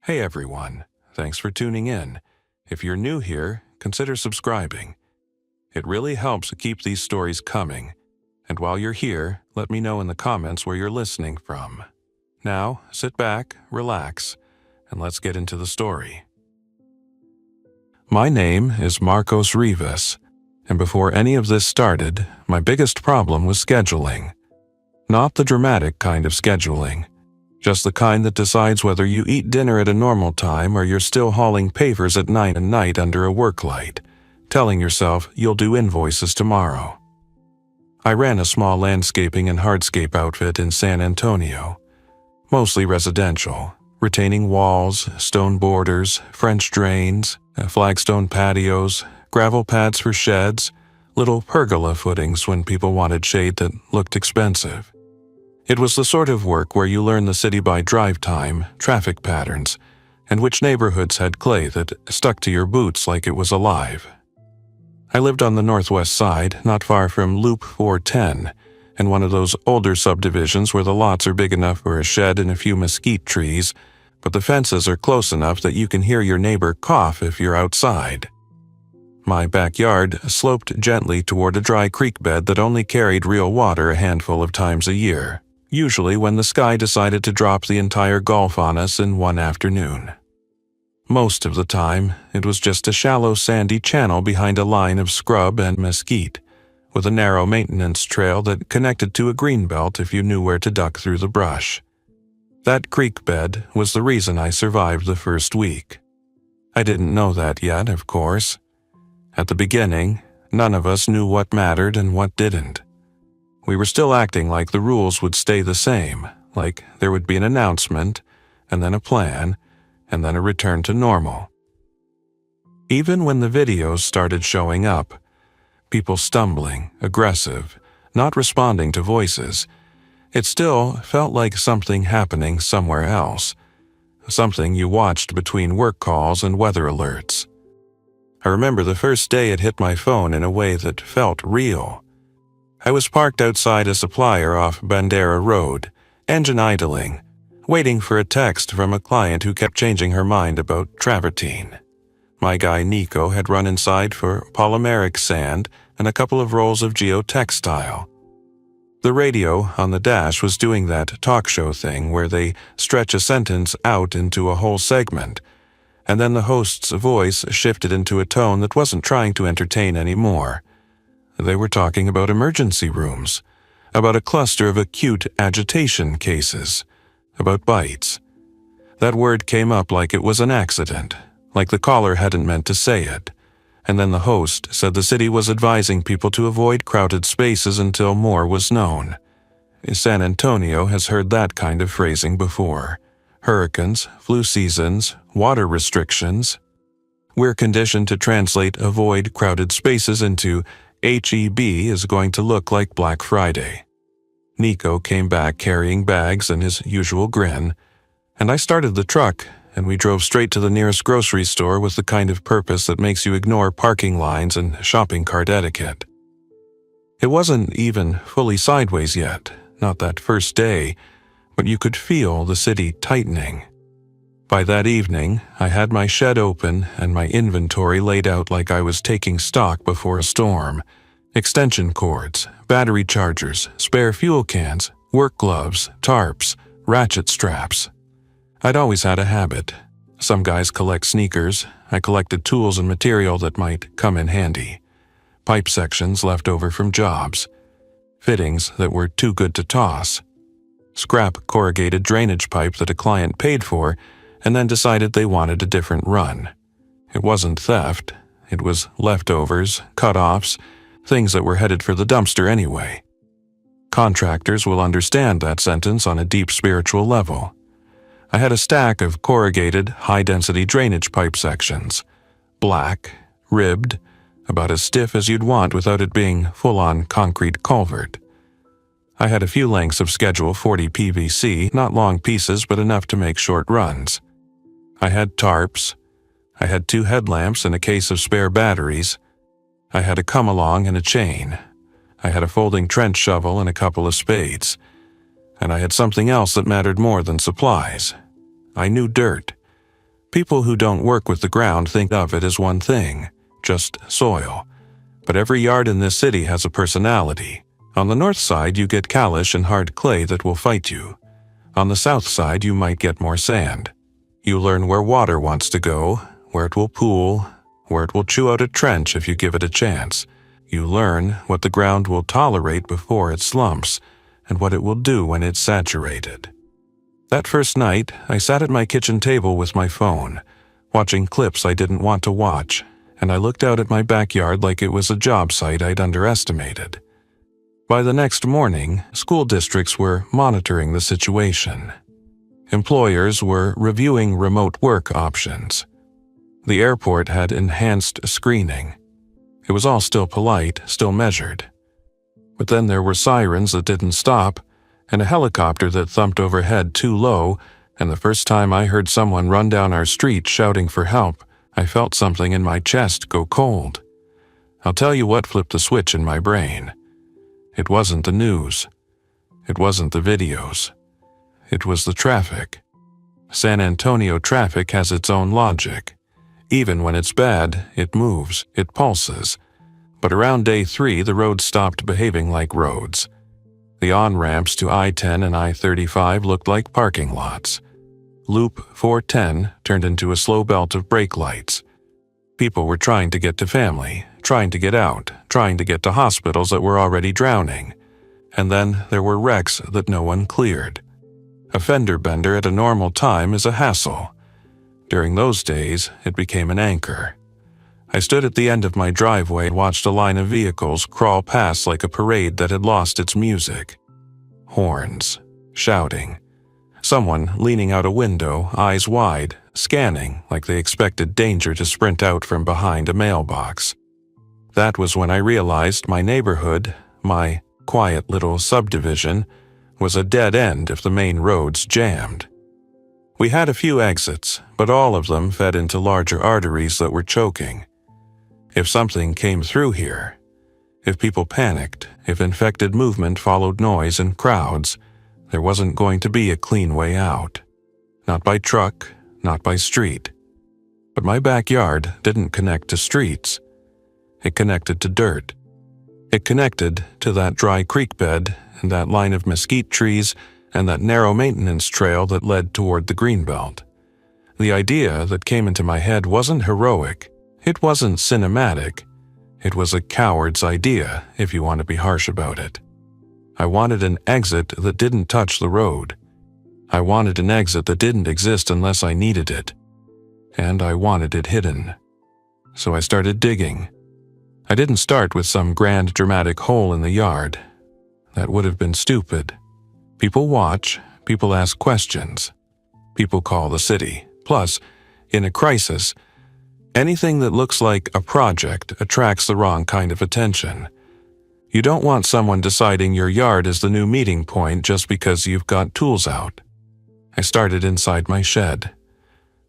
Hey everyone, thanks for tuning in. If you're new here, consider subscribing. It really helps keep these stories coming. And while you're here, let me know in the comments where you're listening from. Now, sit back, relax, and let's get into the story. My name is Marcos Rivas, and before any of this started, my biggest problem was scheduling. Not the dramatic kind of scheduling, just the kind that decides whether you eat dinner at a normal time or you're still hauling pavers at night under a work light, telling yourself you'll do invoices tomorrow. I ran a small landscaping and hardscape outfit in San Antonio, mostly residential, retaining walls, stone borders, French drains, flagstone patios, gravel pads for sheds, little pergola footings when people wanted shade that looked expensive. It was the sort of work where you learn the city by drive time, traffic patterns, and which neighborhoods had clay that stuck to your boots like it was alive. I lived on the northwest side, not far from Loop 410, in one of those older subdivisions where the lots are big enough for a shed and a few mesquite trees, but the fences are close enough that you can hear your neighbor cough if you're outside. My backyard sloped gently toward a dry creek bed that only carried real water a handful of times a year, usually when the sky decided to drop the entire Gulf on us in one afternoon. Most of the time, it was just a shallow sandy channel behind a line of scrub and mesquite, with a narrow maintenance trail that connected to a greenbelt if you knew where to duck through the brush. That creek bed was the reason I survived the first week. I didn't know that yet, of course. At the beginning, none of us knew what mattered and what didn't. We were still acting like the rules would stay the same, like there would be an announcement, and then a plan, and then a return to normal. Even when the videos started showing up, people stumbling, aggressive, not responding to voices, it still felt like something happening somewhere else, something you watched between work calls and weather alerts. I remember the first day it hit my phone in a way that felt real. I was parked outside a supplier off Bandera Road, engine idling, waiting for a text from a client who kept changing her mind about travertine. My guy Nico had run inside for polymeric sand and a couple of rolls of geotextile. The radio on the dash was doing that talk show thing where they stretch a sentence out into a whole segment, and then the host's voice shifted into a tone that wasn't trying to entertain anymore. They were talking about emergency rooms, about a cluster of acute agitation cases, about bites. That word came up like it was an accident, like the caller hadn't meant to say it, and then the host said the city was advising people to avoid crowded spaces until more was known. San Antonio has heard that kind of phrasing before. Hurricanes, flu seasons, water restrictions. We're conditioned to translate avoid crowded spaces into HEB is going to look like Black Friday. Nico came back carrying bags and his usual grin, and I started the truck and we drove straight to the nearest grocery store with the kind of purpose that makes you ignore parking lines and shopping cart etiquette. It wasn't even fully sideways yet, not that first day, but you could feel the city tightening. By that evening, I had my shed open and my inventory laid out like I was taking stock before a storm. Extension cords, battery chargers, spare fuel cans, work gloves, tarps, ratchet straps. I'd always had a habit. Some guys collect sneakers. I collected tools and material that might come in handy. Pipe sections left over from jobs. Fittings that were too good to toss. Scrap corrugated drainage pipe that a client paid for and then decided they wanted a different run. It wasn't theft. It was leftovers, cut-offs, things that were headed for the dumpster anyway. Contractors will understand that sentence on a deep spiritual level. I had a stack of corrugated, high-density drainage pipe sections. Black, ribbed, about as stiff as you'd want without it being full-on concrete culvert. I had a few lengths of Schedule 40 PVC, not long pieces but enough to make short runs. I had tarps. I had 2 headlamps and a case of spare batteries. I had a come-along and a chain. I had a folding trench shovel and a couple of spades. And I had something else that mattered more than supplies. I knew dirt. People who don't work with the ground think of it as one thing, just soil. But every yard in this city has a personality. On the north side, you get callous and hard clay that will fight you. On the south side, you might get more sand. You learn where water wants to go, where it will pool, where it will chew out a trench if you give it a chance. You learn what the ground will tolerate before it slumps, and what it will do when it's saturated. That first night, I sat at my kitchen table with my phone, watching clips I didn't want to watch, and I looked out at my backyard like it was a job site I'd underestimated. By the next morning, school districts were monitoring the situation. Employers were reviewing remote work options. The airport had enhanced screening. It was all still polite, still measured. But then there were sirens that didn't stop, and a helicopter that thumped overhead too low, and the first time I heard someone run down our street shouting for help, I felt something in my chest go cold. I'll tell you what flipped the switch in my brain. It wasn't the news. It wasn't the videos. It was the traffic. San Antonio traffic has its own logic. Even when it's bad, it moves, it pulses. But around day 3, the roads stopped behaving like roads. The on-ramps to I-10 and I-35 looked like parking lots. Loop 410 turned into a slow belt of brake lights. People were trying to get to family, trying to get out, trying to get to hospitals that were already drowning. And then there were wrecks that no one cleared. A fender bender at a normal time is a hassle. During those days, it became an anchor. I stood at the end of my driveway and watched a line of vehicles crawl past like a parade that had lost its music. Horns, shouting. Someone leaning out a window, eyes wide, scanning like they expected danger to sprint out from behind a mailbox. That was when I realized my neighborhood, my quiet little subdivision, was a dead end if the main roads jammed. We had a few exits, but all of them fed into larger arteries that were choking. If something came through here, if people panicked, if infected movement followed noise and crowds, there wasn't going to be a clean way out. Not by truck, not by street. But my backyard didn't connect to streets. It connected to dirt. It connected to that dry creek bed and that line of mesquite trees and that narrow maintenance trail that led toward the greenbelt. The idea that came into my head wasn't heroic. It wasn't cinematic. It was a coward's idea, if you want to be harsh about it. I wanted an exit that didn't touch the road. I wanted an exit that didn't exist unless I needed it. And I wanted it hidden. So I started digging. I didn't start with some grand dramatic hole in the yard. That would have been stupid. People watch, people ask questions. People call the city. Plus, in a crisis, anything that looks like a project attracts the wrong kind of attention. You don't want someone deciding your yard is the new meeting point just because you've got tools out. I started inside my shed.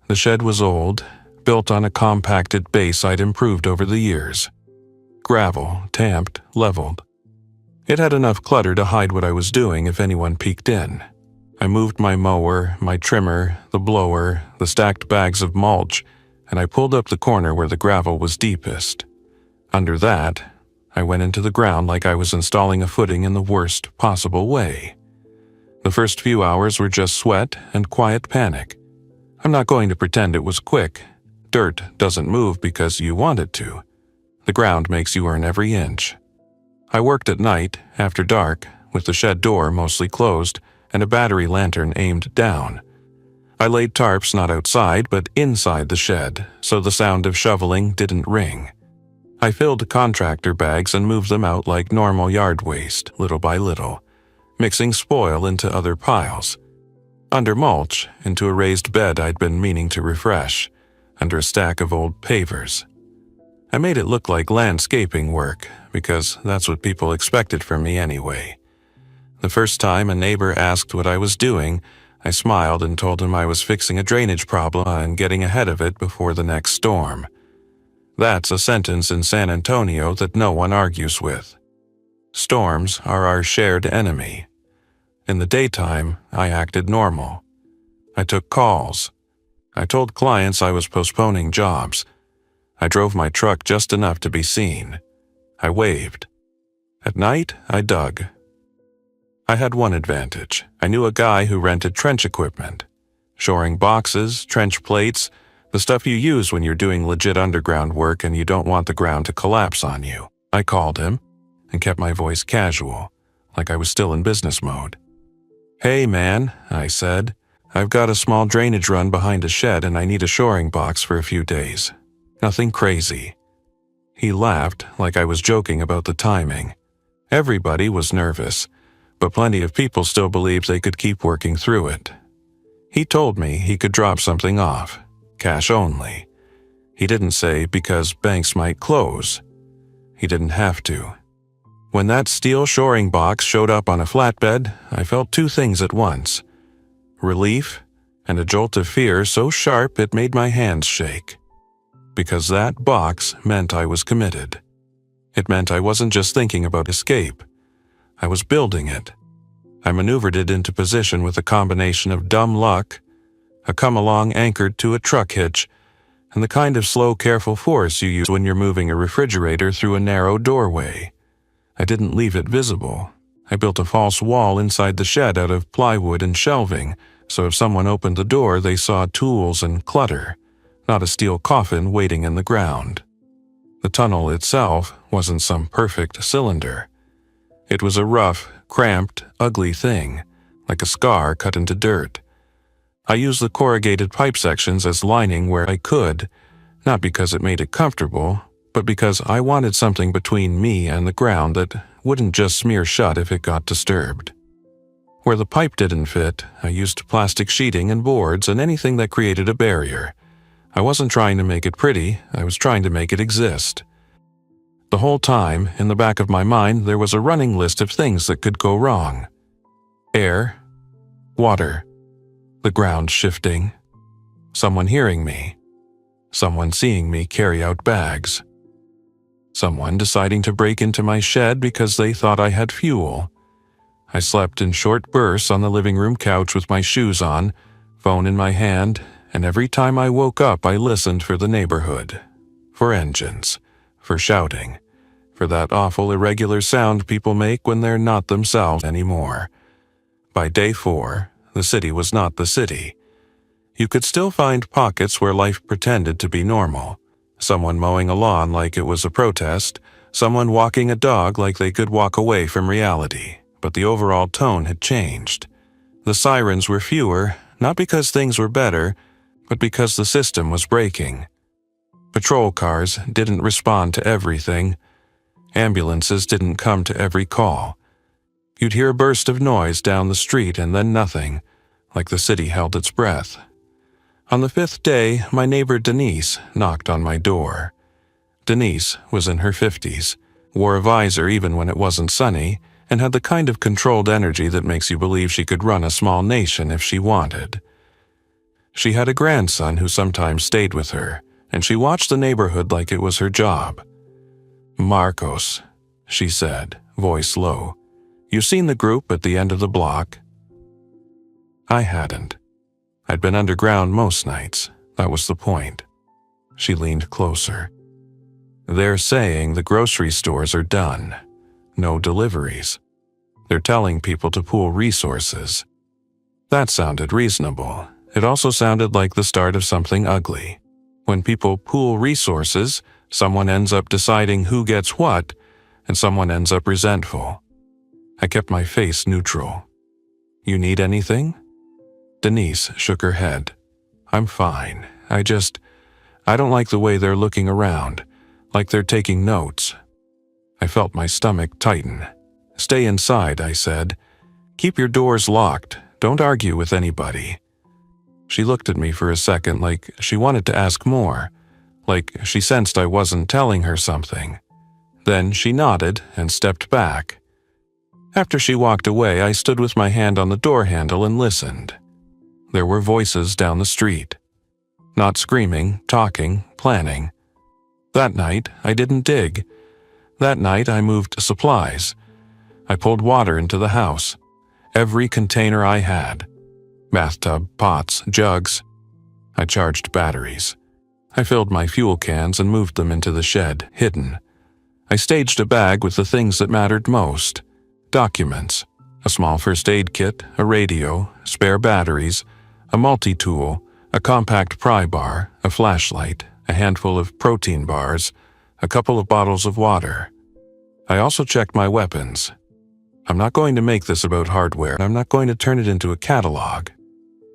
The shed was old, built on a compacted base I'd improved over the years. Gravel, tamped, leveled. It had enough clutter to hide what I was doing if anyone peeked in. I moved my mower, my trimmer, the blower, the stacked bags of mulch, and I pulled up the corner where the gravel was deepest. Under that, I went into the ground like I was installing a footing in the worst possible way. The first few hours were just sweat and quiet panic. I'm not going to pretend it was quick. Dirt doesn't move because you want it to. The ground makes you earn every inch. I worked at night, after dark, with the shed door mostly closed and a battery lantern aimed down. I laid tarps not outside but inside the shed, so the sound of shoveling didn't ring. I filled contractor bags and moved them out like normal yard waste, little by little, mixing spoil into other piles. Under mulch, into a raised bed I'd been meaning to refresh, under a stack of old pavers. I made it look like landscaping work, because that's what people expected from me anyway. The first time a neighbor asked what I was doing, I smiled and told him I was fixing a drainage problem and getting ahead of it before the next storm. That's a sentence in San Antonio that no one argues with. Storms are our shared enemy. In the daytime, I acted normal. I took calls. I told clients I was postponing jobs. I drove my truck just enough to be seen. I waved. At night, I dug. I had one advantage. I knew a guy who rented trench equipment. Shoring boxes, trench plates, the stuff you use when you're doing legit underground work and you don't want the ground to collapse on you. I called him and kept my voice casual, like I was still in business mode. "Hey man," I said, "I've got a small drainage run behind a shed and I need a shoring box for a few days. Nothing crazy." He laughed like I was joking about the timing. Everybody was nervous, but plenty of people still believed they could keep working through it. He told me he could drop something off, cash only. He didn't say because banks might close. He didn't have to. When that steel shoring box showed up on a flatbed, I felt two things at once: relief and a jolt of fear so sharp it made my hands shake. Because that box meant I was committed. It meant I wasn't just thinking about escape. I was building it. I maneuvered it into position with a combination of dumb luck, a come-along anchored to a truck hitch, and the kind of slow, careful force you use when you're moving a refrigerator through a narrow doorway. I didn't leave it visible. I built a false wall inside the shed out of plywood and shelving, so if someone opened the door, they saw tools and clutter, not a steel coffin waiting in the ground. The tunnel itself wasn't some perfect cylinder. It was a rough, cramped, ugly thing, like a scar cut into dirt. I used the corrugated pipe sections as lining where I could, not because it made it comfortable, but because I wanted something between me and the ground that wouldn't just smear shut if it got disturbed. Where the pipe didn't fit, I used plastic sheeting and boards and anything that created a barrier. I wasn't trying to make it pretty, I was trying to make it exist. The whole time, in the back of my mind, there was a running list of things that could go wrong. Air, water, the ground shifting, someone hearing me, someone seeing me carry out bags, someone deciding to break into my shed because they thought I had fuel. I slept in short bursts on the living room couch with my shoes on, phone in my hand, and every time I woke up I listened for the neighborhood, for engines, for shouting, for that awful irregular sound people make when they're not themselves anymore. By day 4, the city was not the city. You could still find pockets where life pretended to be normal. Someone mowing a lawn like it was a protest, someone walking a dog like they could walk away from reality, but the overall tone had changed. The sirens were fewer, not because things were better, but because the system was breaking. Patrol cars didn't respond to everything. Ambulances didn't come to every call. You'd hear a burst of noise down the street and then nothing, like the city held its breath. On the 5th day, my neighbor Denise knocked on my door. Denise was in her 50s, wore a visor even when it wasn't sunny, and had the kind of controlled energy that makes you believe she could run a small nation if she wanted. She had a grandson who sometimes stayed with her, and she watched the neighborhood like it was her job. "Marcos," she said, voice low. "You seen the group at the end of the block?" I hadn't. I'd been underground most nights. That was the point. She leaned closer. "They're saying the grocery stores are done. No deliveries. They're telling people to pool resources." That sounded reasonable. It also sounded like the start of something ugly. When people pool resources, someone ends up deciding who gets what, and someone ends up resentful. I kept my face neutral. "You need anything?" Denise shook her head. "I'm fine. I don't like the way they're looking around, like they're taking notes." I felt my stomach tighten. "Stay inside," I said. "Keep your doors locked. Don't argue with anybody." She looked at me for a second like she wanted to ask more, like she sensed I wasn't telling her something. Then she nodded and stepped back. After she walked away, I stood with my hand on the door handle and listened. There were voices down the street. Not screaming, talking, planning. That night, I didn't dig. That night, I moved supplies. I pulled water into the house. Every container I had. Bathtub, pots, jugs. I charged batteries. I filled my fuel cans and moved them into the shed, hidden. I staged a bag with the things that mattered most: documents, a small first aid kit, a radio, spare batteries, a multi-tool, a compact pry bar, a flashlight, a handful of protein bars, a couple of bottles of water. I also checked my weapons. I'm not going to make this about hardware. I'm not going to turn it into a catalog.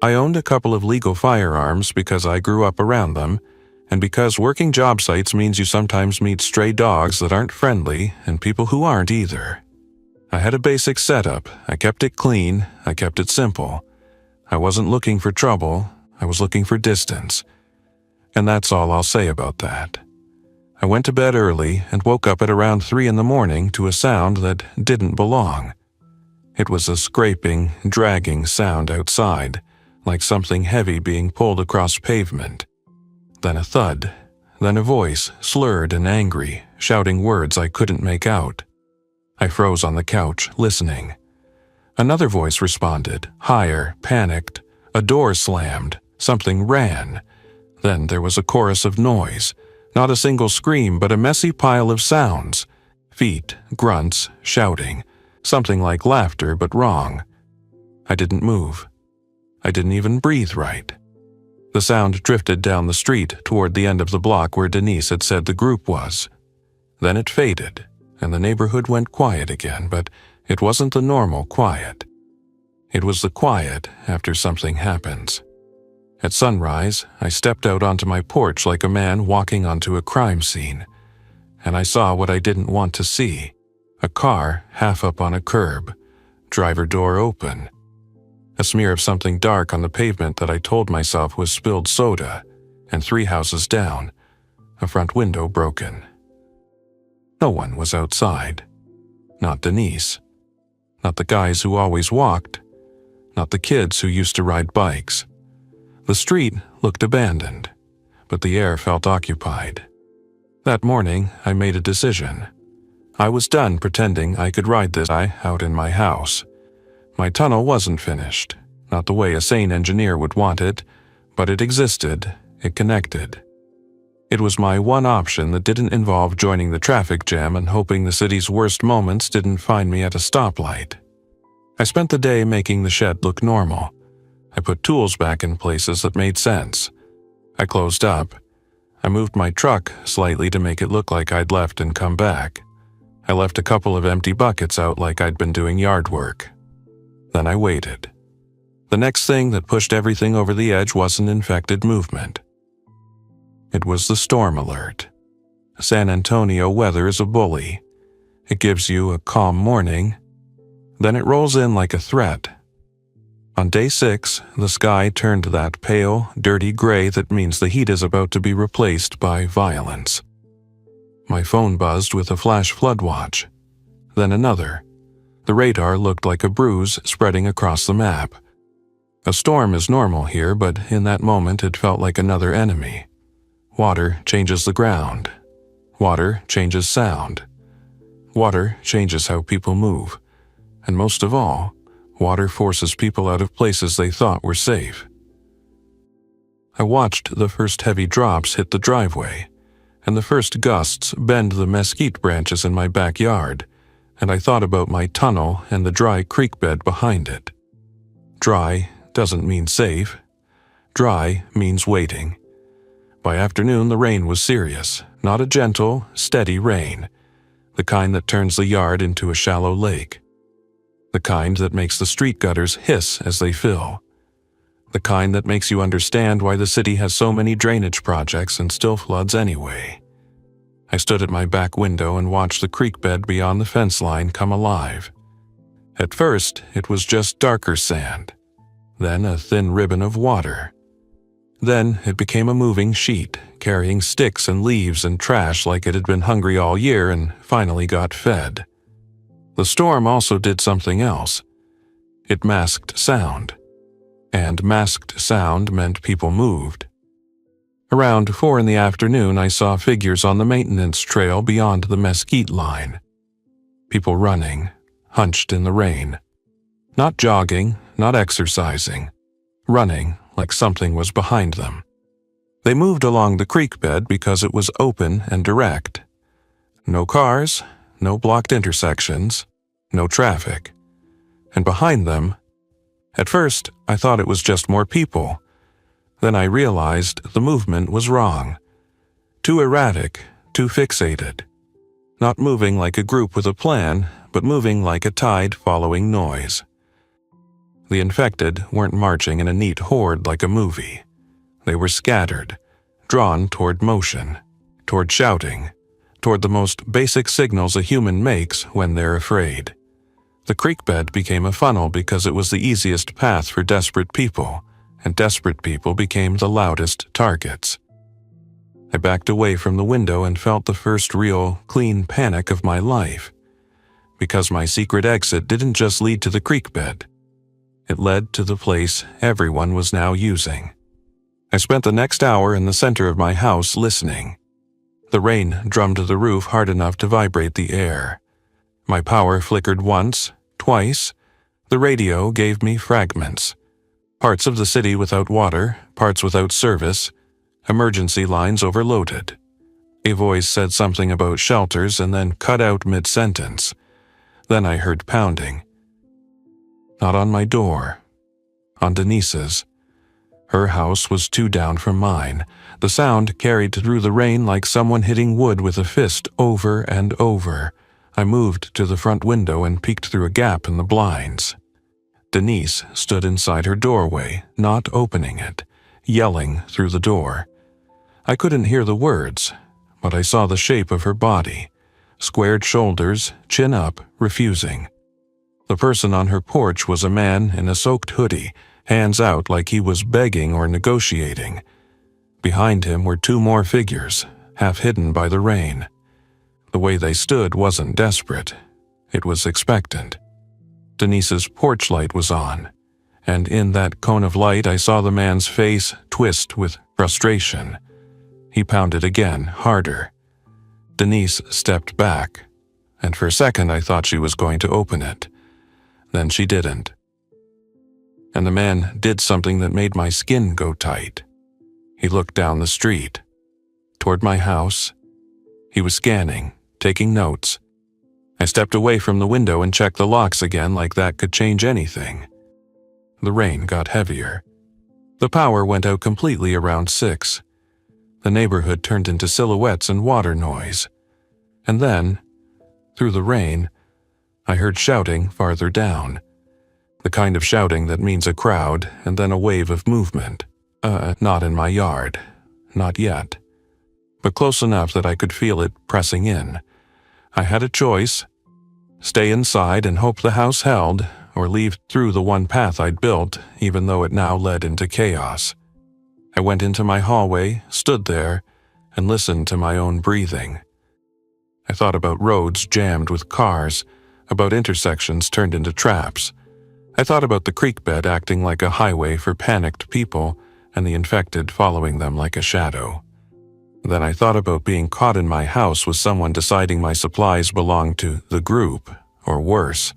I owned a couple of legal firearms because I grew up around them, and because working job sites means you sometimes meet stray dogs that aren't friendly and people who aren't either. I had a basic setup. I kept it clean. I kept it simple. I wasn't looking for trouble. I was looking for distance. And that's all I'll say about that. I went to bed early and woke up at around 3 in the morning to a sound that didn't belong. It was a scraping, dragging sound outside, like something heavy being pulled across pavement. Then a thud, then a voice, slurred and angry, shouting words I couldn't make out. I froze on the couch, listening. Another voice responded, higher, panicked. A door slammed. Something ran. Then there was a chorus of noise. Not a single scream, but a messy pile of sounds. Feet, grunts, shouting. Something like laughter, but wrong. I didn't move. I didn't even breathe right. The sound drifted down the street toward the end of the block where Denise had said the group was. Then it faded, and the neighborhood went quiet again, but it wasn't the normal quiet. It was the quiet after something happens. At sunrise, I stepped out onto my porch like a man walking onto a crime scene, and I saw what I didn't want to see: a car half up on a curb, driver door open, a smear of something dark on the pavement that I told myself was spilled soda, and 3 houses down, a front window broken. No one was outside. Not Denise. Not the guys who always walked. Not the kids who used to ride bikes. The street looked abandoned, but the air felt occupied. That morning, I made a decision. I was done pretending I could ride this guy out in my house. My tunnel wasn't finished, not the way a sane engineer would want it, but it existed, it connected. It was my one option that didn't involve joining the traffic jam and hoping the city's worst moments didn't find me at a stoplight. I spent the day making the shed look normal. I put tools back in places that made sense. I closed up. I moved my truck slightly to make it look like I'd left and come back. I left a couple of empty buckets out like I'd been doing yard work. Then I waited. The next thing that pushed everything over the edge wasn't infected movement. It was the storm alert. San Antonio weather is a bully. It gives you a calm morning, then it rolls in like a threat. On day 6, the sky turned that pale, dirty gray that means the heat is about to be replaced by violence. My phone buzzed with a flash flood watch. Then another. The radar looked like a bruise spreading across the map. A storm is normal here, but in that moment it felt like another enemy. Water changes the ground. Water changes sound. Water changes how people move. And most of all, water forces people out of places they thought were safe. I watched the first heavy drops hit the driveway, and the first gusts bend the mesquite branches in my backyard, and I thought about my tunnel and the dry creek bed behind it. Dry doesn't mean safe. Dry means waiting. By afternoon, the rain was serious, not a gentle, steady rain, the kind that turns the yard into a shallow lake. The kind that makes the street gutters hiss as they fill. The kind that makes you understand why the city has so many drainage projects and still floods anyway. I stood at my back window and watched the creek bed beyond the fence line come alive. At first, it was just darker sand, then a thin ribbon of water. Then it became a moving sheet, carrying sticks and leaves and trash like it had been hungry all year and finally got fed. The storm also did something else. It masked sound. And masked sound meant people moved. Around 4 in the afternoon, I saw figures on the maintenance trail beyond the mesquite line. People running, hunched in the rain. Not jogging, not exercising. Running like something was behind them. They moved along the creek bed because it was open and direct. No cars, no blocked intersections, no traffic. And behind them, at first I thought it was just more people. Then I realized the movement was wrong. Too erratic, too fixated. Not moving like a group with a plan, but moving like a tide following noise. The infected weren't marching in a neat horde like a movie. They were scattered, drawn toward motion, toward shouting, toward the most basic signals a human makes when they're afraid. The creek bed became a funnel because it was the easiest path for desperate people, and desperate people became the loudest targets. I backed away from the window and felt the first real, clean panic of my life, because my secret exit didn't just lead to the creek bed. It led to the place everyone was now using. I spent the next hour in the center of my house listening. The rain drummed the roof hard enough to vibrate the air. My power flickered once, twice. The radio gave me fragments. Parts of the city without water, parts without service, emergency lines overloaded. A voice said something about shelters and then cut out mid-sentence. Then I heard pounding. Not on my door. On Denise's. Her house was 2 down from mine. The sound carried through the rain like someone hitting wood with a fist over and over. I moved to the front window and peeked through a gap in the blinds. Denise stood inside her doorway, not opening it, yelling through the door. I couldn't hear the words, but I saw the shape of her body. Squared shoulders, chin up, refusing. The person on her porch was a man in a soaked hoodie, hands out like he was begging or negotiating. Behind him were 2 more figures, half hidden by the rain. The way they stood wasn't desperate. It was expectant. Denise's porch light was on, and in that cone of light I saw the man's face twist with frustration. He pounded again, harder. Denise stepped back, and for a second I thought she was going to open it. Then she didn't. And the man did something that made my skin go tight. He looked down the street, toward my house. He was scanning, taking notes. I stepped away from the window and checked the locks again like that could change anything. The rain got heavier. The power went out completely around 6. The neighborhood turned into silhouettes and water noise. And then, through the rain, I heard shouting farther down. The kind of shouting that means a crowd and then a wave of movement. Not in my yard. Not yet. But close enough that I could feel it pressing in. I had a choice. Stay inside and hope the house held, or leave through the one path I'd built, even though it now led into chaos. I went into my hallway, stood there, and listened to my own breathing. I thought about roads jammed with cars, about intersections turned into traps. I thought about the creek bed acting like a highway for panicked people, and the infected following them like a shadow. Then I thought about being caught in my house with someone deciding my supplies belonged to the group, or worse,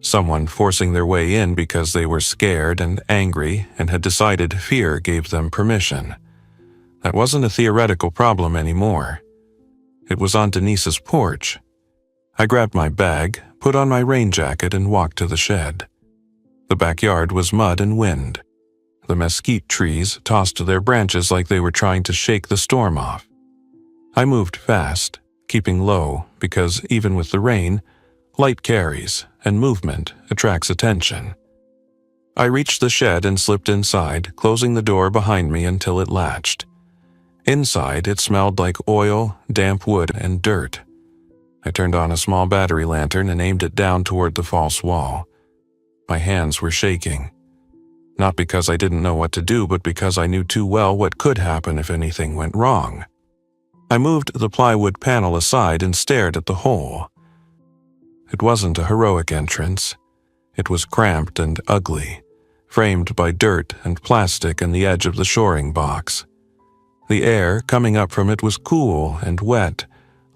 someone forcing their way in because they were scared and angry and had decided fear gave them permission. That wasn't a theoretical problem anymore. It was on Denise's porch. I grabbed my bag, put on my rain jacket, and walked to the shed. The backyard was mud and wind. The mesquite trees tossed their branches like they were trying to shake the storm off. I moved fast, keeping low, because even with the rain, light carries, and movement attracts attention. I reached the shed and slipped inside, closing the door behind me until it latched. Inside, it smelled like oil, damp wood, and dirt. I turned on a small battery lantern and aimed it down toward the false wall. My hands were shaking. Not because I didn't know what to do, but because I knew too well what could happen if anything went wrong. I moved the plywood panel aside and stared at the hole. It wasn't a heroic entrance. It was cramped and ugly, framed by dirt and plastic and the edge of the shoring box. The air coming up from it was cool and wet,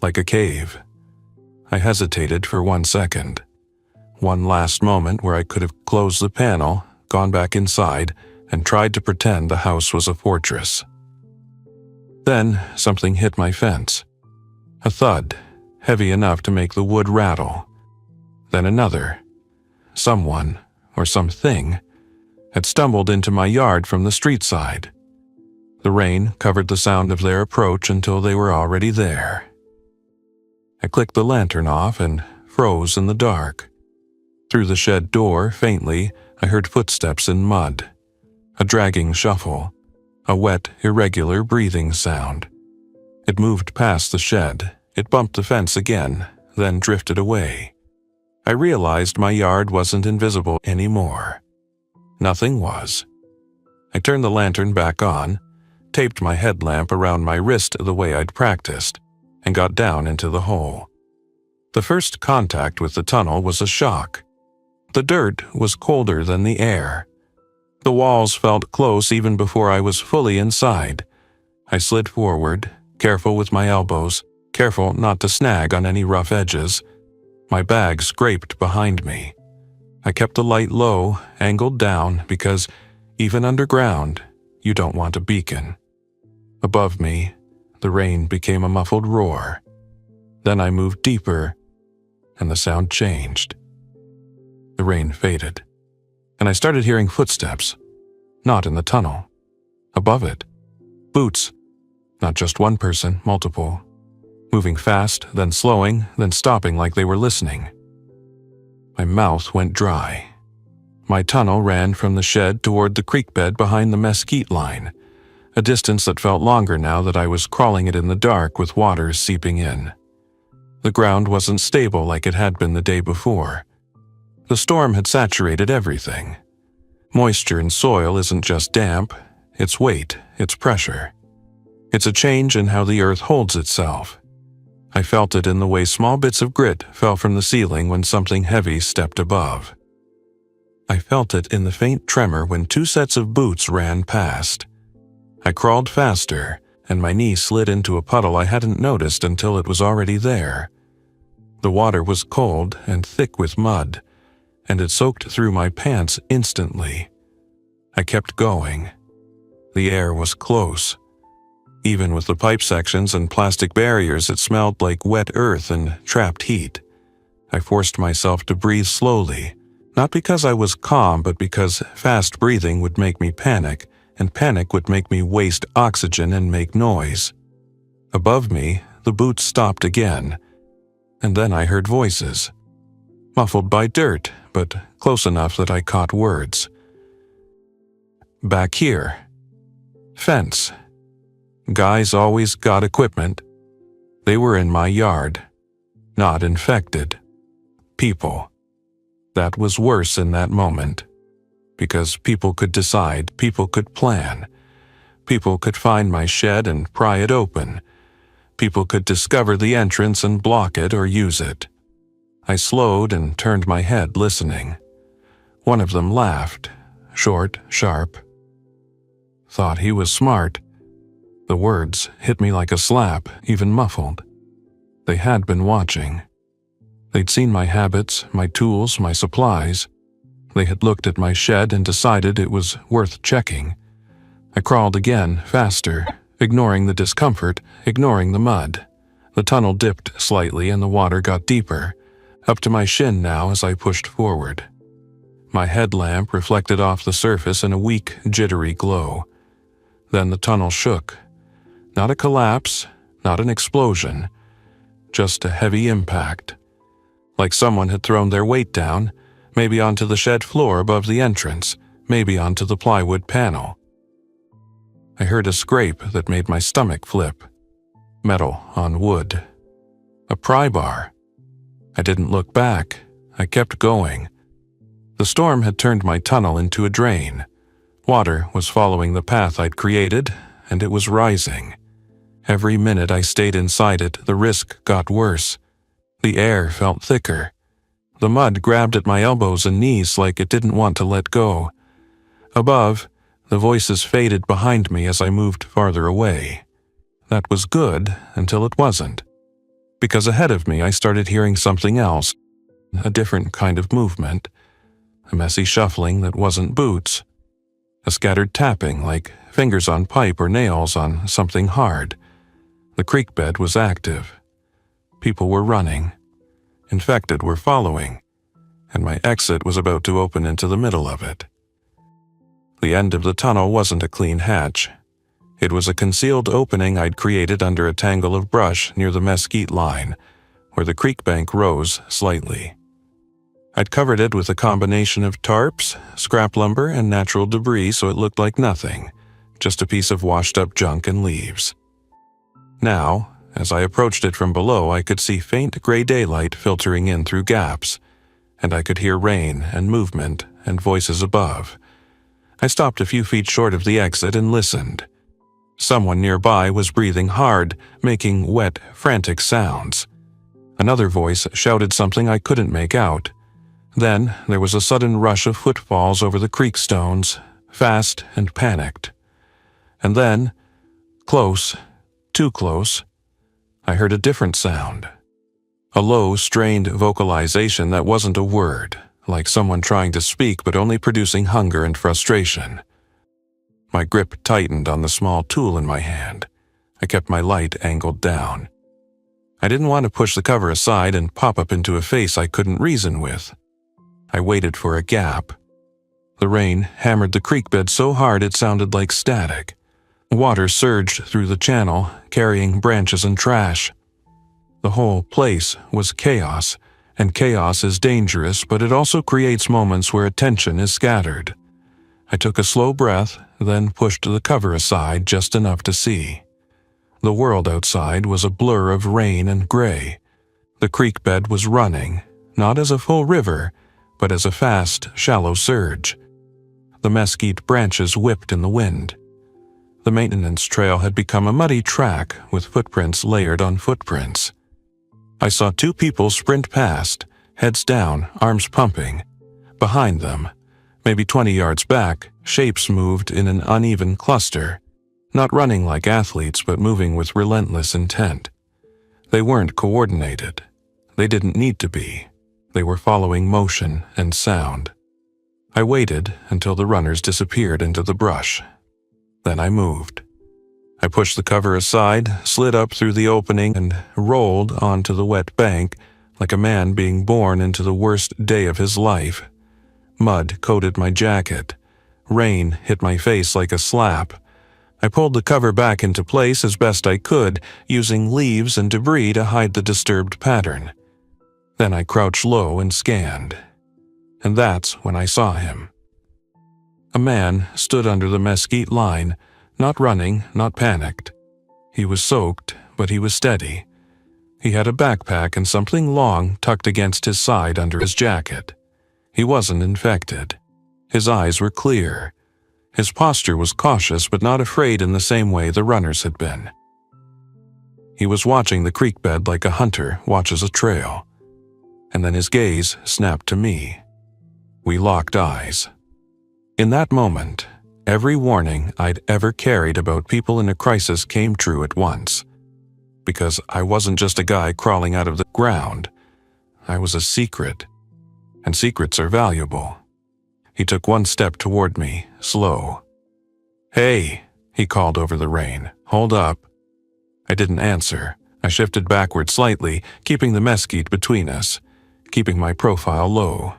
like a cave. I hesitated for 1 second. One last moment where I could have closed the panel, gone back inside, and tried to pretend the house was a fortress. Then something hit my fence. A thud, heavy enough to make the wood rattle. Then another. Someone, or something, had stumbled into my yard from the street side. The rain covered the sound of their approach until they were already there. I clicked the lantern off and froze in the dark. Through the shed door, faintly, I heard footsteps in mud. A dragging shuffle. A wet, irregular breathing sound. It moved past the shed. It bumped the fence again, then drifted away. I realized my yard wasn't invisible anymore. Nothing was. I turned the lantern back on, taped my headlamp around my wrist the way I'd practiced, and got down into the hole. The first contact with the tunnel was a shock. The dirt was colder than the air. The walls felt close even before I was fully inside. I slid forward, careful with my elbows, careful not to snag on any rough edges. My bag scraped behind me. I kept the light low, angled down, because, even underground, you don't want a beacon. Above me, the rain became a muffled roar. Then I moved deeper, and the sound changed. The rain faded, and I started hearing footsteps, not in the tunnel, above it. Boots, not just one person, multiple, moving fast, then slowing, then stopping like they were listening. My mouth went dry. My tunnel ran from the shed toward the creek bed behind the mesquite line, a distance that felt longer now that I was crawling it in the dark with water seeping in. The ground wasn't stable like it had been the day before. The storm had saturated everything. Moisture in soil isn't just damp, it's weight, it's pressure. It's a change in how the earth holds itself. I felt it in the way small bits of grit fell from the ceiling when something heavy stepped above. I felt it in the faint tremor when two sets of boots ran past. I crawled faster, and my knee slid into a puddle I hadn't noticed until it was already there. The water was cold and thick with mud, and it soaked through my pants instantly. I kept going. The air was close. Even with the pipe sections and plastic barriers, it smelled like wet earth and trapped heat. I forced myself to breathe slowly, not because I was calm, but because fast breathing would make me panic, and panic would make me waste oxygen and make noise. Above me, the boots stopped again, and then I heard voices. Muffled by dirt, but close enough that I caught words. Back here. Fence. Guys always got equipment. They were in my yard. Not infected. People. That was worse in that moment. Because people could decide, people could plan. People could find my shed and pry it open. People could discover the entrance and block it or use it. I slowed and turned my head, listening. One of them laughed, short, sharp. Thought he was smart. The words hit me like a slap, even muffled. They had been watching. They'd seen my habits, my tools, my supplies. They had looked at my shed and decided it was worth checking. I crawled again, faster, ignoring the discomfort, ignoring the mud. The tunnel dipped slightly and the water got deeper, up to my shin now as I pushed forward. My headlamp reflected off the surface in a weak, jittery glow. Then the tunnel shook. Not a collapse, not an explosion, just a heavy impact. Like someone had thrown their weight down, maybe onto the shed floor above the entrance, maybe onto the plywood panel. I heard a scrape that made my stomach flip. Metal on wood. A pry bar. I didn't look back. I kept going. The storm had turned my tunnel into a drain. Water was following the path I'd created, and it was rising. Every minute I stayed inside it, the risk got worse. The air felt thicker. The mud grabbed at my elbows and knees like it didn't want to let go. Above, the voices faded behind me as I moved farther away. That was good until it wasn't. Because ahead of me I started hearing something else, a different kind of movement, a messy shuffling that wasn't boots. A scattered tapping, like fingers on pipe or nails on something hard. The creek bed was active. People were running. Infected were following. And my exit was about to open into the middle of it. The end of the tunnel wasn't a clean hatch. It was a concealed opening I'd created under a tangle of brush near the mesquite line, where the creek bank rose slightly. I'd covered it with a combination of tarps, scrap lumber, and natural debris so it looked like nothing, just a piece of washed-up junk and leaves. Now, as I approached it from below, I could see faint gray daylight filtering in through gaps, and I could hear rain and movement and voices above. I stopped a few feet short of the exit and listened. Someone nearby was breathing hard, making wet, frantic sounds. Another voice shouted something I couldn't make out. Then there was a sudden rush of footfalls over the creek stones, fast and panicked. And then, close, too close, I heard a different sound. A low, strained vocalization that wasn't a word, like someone trying to speak but only producing hunger and frustration. My grip tightened on the small tool in my hand. I kept my light angled down. I didn't want to push the cover aside and pop up into a face I couldn't reason with. I waited for a gap. The rain hammered the creek bed so hard it sounded like static. Water surged through the channel, carrying branches and trash. The whole place was chaos, and chaos is dangerous, but it also creates moments where attention is scattered. I took a slow breath, then pushed the cover aside just enough to see. The world outside was a blur of rain and gray. The creek bed was running, not as a full river, but as a fast, shallow surge. The mesquite branches whipped in the wind. The maintenance trail had become a muddy track with footprints layered on footprints. I saw two people sprint past, heads down, arms pumping. Behind them, maybe 20 yards back, shapes moved in an uneven cluster, not running like athletes but moving with relentless intent. They weren't coordinated. They didn't need to be. They were following motion and sound. I waited until the runners disappeared into the brush. Then I moved. I pushed the cover aside, slid up through the opening, and rolled onto the wet bank like a man being born into the worst day of his life. Mud coated my jacket. Rain hit my face like a slap. I pulled the cover back into place as best I could, using leaves and debris to hide the disturbed pattern. Then I crouched low and scanned. And that's when I saw him. A man stood under the mesquite line, not running, not panicked. He was soaked, but he was steady. He had a backpack and something long tucked against his side under his jacket. He wasn't infected. His eyes were clear. His posture was cautious but not afraid in the same way the runners had been. He was watching the creek bed like a hunter watches a trail. And then his gaze snapped to me. We locked eyes. In that moment, every warning I'd ever carried about people in a crisis came true at once. Because I wasn't just a guy crawling out of the ground. I was a secret. And secrets are valuable. He took one step toward me, slow. "Hey," he called over the rain. "Hold up." I didn't answer. I shifted backward slightly, keeping the mesquite between us, keeping my profile low.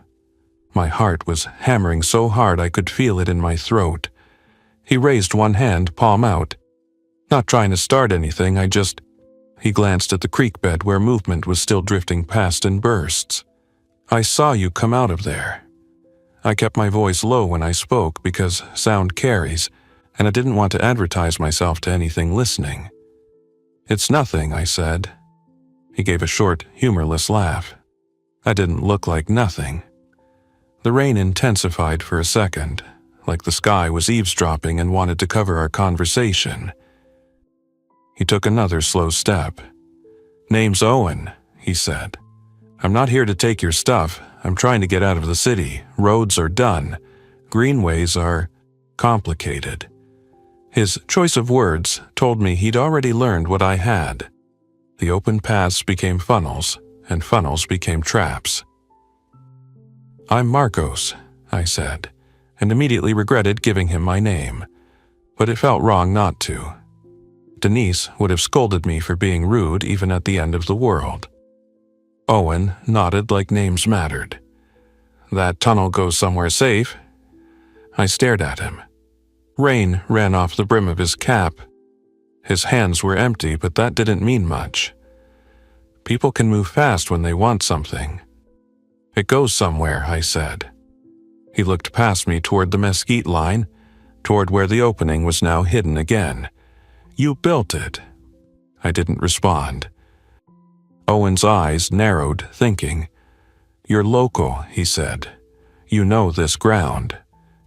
My heart was hammering so hard I could feel it in my throat. He raised one hand, palm out. Not trying to start anything, He glanced at the creek bed where movement was still drifting past in bursts. "I saw you come out of there." I kept my voice low when I spoke because sound carries, and I didn't want to advertise myself to anything listening. "It's nothing," I said. He gave a short, humorless laugh. I didn't look like nothing. The rain intensified for a second, like the sky was eavesdropping and wanted to cover our conversation. He took another slow step. "Name's Owen," he said. "I'm not here to take your stuff. I'm trying to get out of the city. Roads are done. Greenways are complicated." His choice of words told me he'd already learned what I had. The open paths became funnels, and funnels became traps. "I'm Marcos," I said, and immediately regretted giving him my name, but it felt wrong not to. Denise would have scolded me for being rude even at the end of the world. Owen nodded like names mattered. That tunnel goes somewhere safe. I stared at him. Rain ran off the brim of his cap. His hands were empty, but that didn't mean much. People can move fast when they want something. It goes somewhere, I said. He looked past me toward the mesquite line, toward where the opening was now hidden again. You built it. I didn't respond. Owen's eyes narrowed, thinking. You're local, he said. You know this ground.